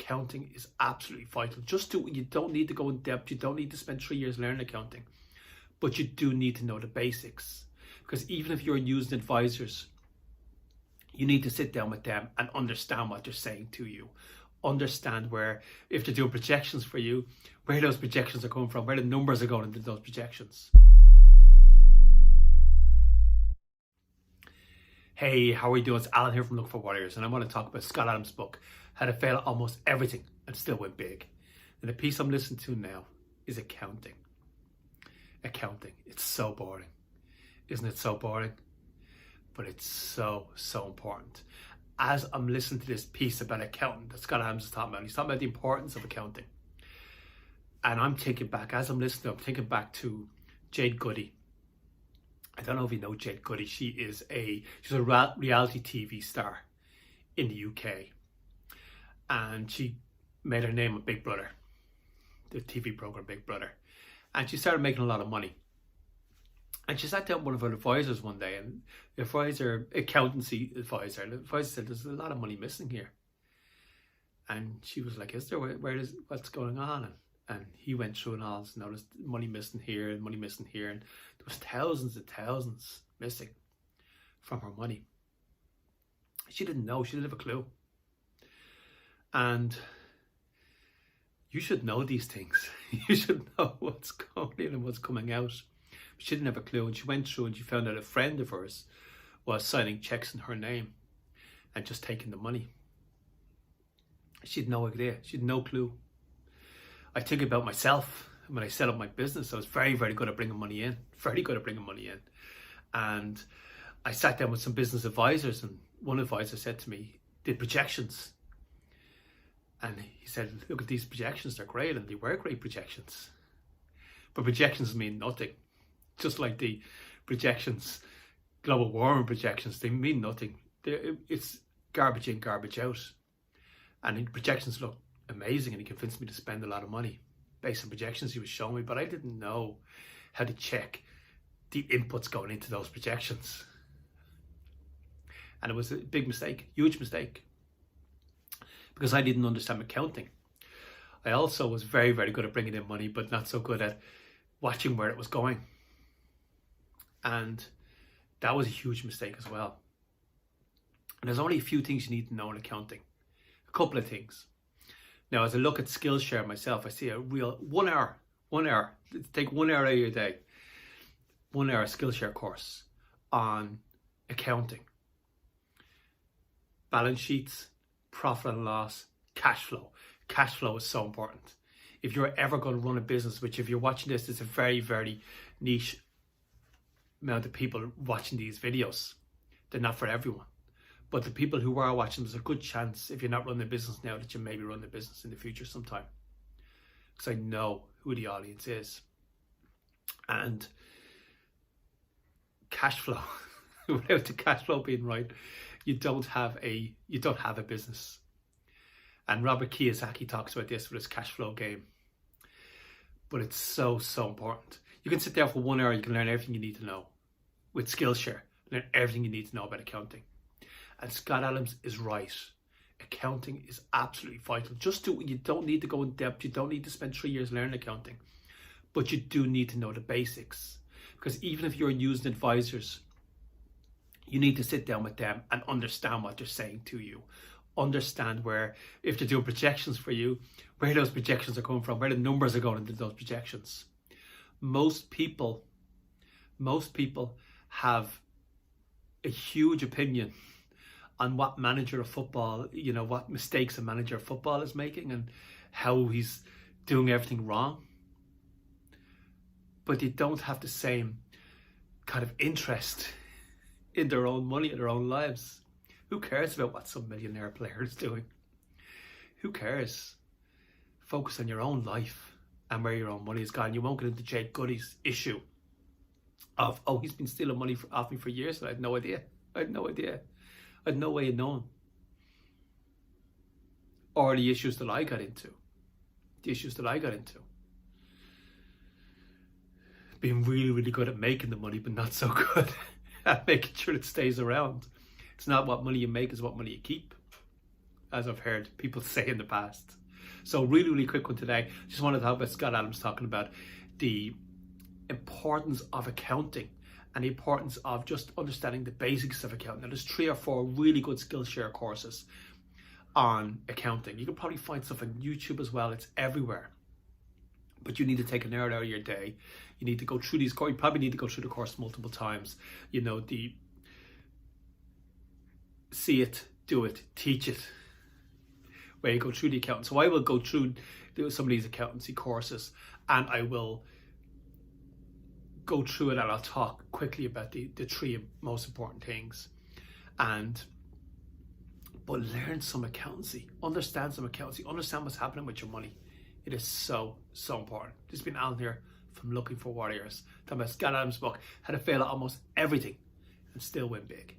accounting is absolutely vital. Just do it. You don't need to go in depth. You don't need to spend 3 years learning accounting. But you do need to know the basics. Because even if you're using advisors, you need to sit down with them and understand what they're saying to you. Understand where, if they're doing projections for you, where those projections are coming from, where the numbers are going into those projections. Hey, how are you doing? It's Alan here from Look for Warriors, and I want to talk about Scott Adams' book, How to Fail at Almost Everything and Still Win Big. And the piece I'm listening to now is accounting. Accounting. It's so boring. Isn't it so boring? But it's so important. As I'm listening to this piece about accounting that Scott Adams is talking about, he's talking about the importance of accounting. And I'm thinking back, as I'm listening, I'm thinking back to Jade Goody. I don't know if you know Jade Goody. She's a reality TV star in the UK. And she made her name on Big Brother, the TV program Big Brother. And she started making a lot of money. And she sat down with one of her advisors one day, and the accountancy advisor, the advisor said, "There's a lot of money missing here." And she was like, "Is there? What's going on?" And he went through and all, so noticed money missing here and money missing here, and there was thousands and thousands missing from her money. She didn't know. She didn't have a clue. And you should know these things. You should know what's going in and what's coming out. She didn't have a clue, and she went through and she found out a friend of hers was signing checks in her name and just taking the money. She had no idea. She had no clue. I think about myself when I set up my business. I was very good at bringing money in. Very good at bringing money in. And I sat down with some business advisors, and one advisor said to me, did projections. And he said, "Look at these projections, they're great," and they were great projections. But projections mean nothing. Just like the projections, global warming projections, they mean nothing. It's garbage in, garbage out. And the projections look amazing, and he convinced me to spend a lot of money based on projections he was showing me, but I didn't know how to check the inputs going into those projections. And it was a big mistake, huge mistake, because I didn't understand accounting. I also was very good at bringing in money, but not so good at watching where it was going. And that was a huge mistake as well. And there's only a few things you need to know in accounting. A couple of things. Now, as I look at Skillshare myself, I see a real 1 hour, take 1 hour out of your day, 1 hour Skillshare course on accounting. Balance sheets, profit and loss, cash flow. Cash flow is so important. If you're ever going to run a business, which if you're watching this, it's a very niche amount of people watching these videos. They're not for everyone. But the people who are watching, there's a good chance, if you're not running a business now, that you maybe run the business in the future sometime. Because I know who the audience is. And cash flow, without the cash flow being right, you don't have a business. And Robert Kiyosaki talks about this with his cash flow game. But it's so important. You can sit there for 1 hour, you can learn everything you need to know. With Skillshare, learn everything you need to know about accounting. And Scott Adams is right. Accounting is absolutely vital. Just do it. You don't need to go in depth. You don't need to spend 3 years learning accounting. But you do need to know the basics. Because even if you're using advisors, you need to sit down with them and understand what they're saying to you. Understand where, if they're doing projections for you, where those projections are coming from, where the numbers are going into those projections. Most people have a huge opinion on what manager of football, what mistakes a manager of football is making and how he's doing everything wrong. But they don't have the same kind of interest in their own money, in their own lives. Who cares about what some millionaire player is doing? Who cares? Focus on your own life and where your own money is gone. You won't get into Jade Goody's issue of, oh, he's been stealing money off me for years and I had no idea. I had no way of knowing. Or the issues that I got into. Being really good at making the money, but not so good at making sure it stays around. It's not what money you make, it's what money you keep. as I've heard people say in the past. So really quick one today. Just want to talk about Scott Adams talking about the importance of accounting and the importance of just understanding the basics of accounting. Now, there's 3 or 4 really good Skillshare courses on accounting. You can probably find stuff on YouTube as well. It's everywhere. But you need to take an hour out of your day. You need to go through these courses. You probably need to go through the course multiple times. You know, see it, do it, teach it, where you go through the accounting. So I will go through some of these accountancy courses, and I will go through it, and I'll talk quickly about the 3 most important things. But learn some accountancy, understand some accountancy, understand what's happening with your money. It is so important. This has been Alan here from Looking for Warriors, talking about Scott Adams' book, How to Fail at Almost Everything and Still Win Big.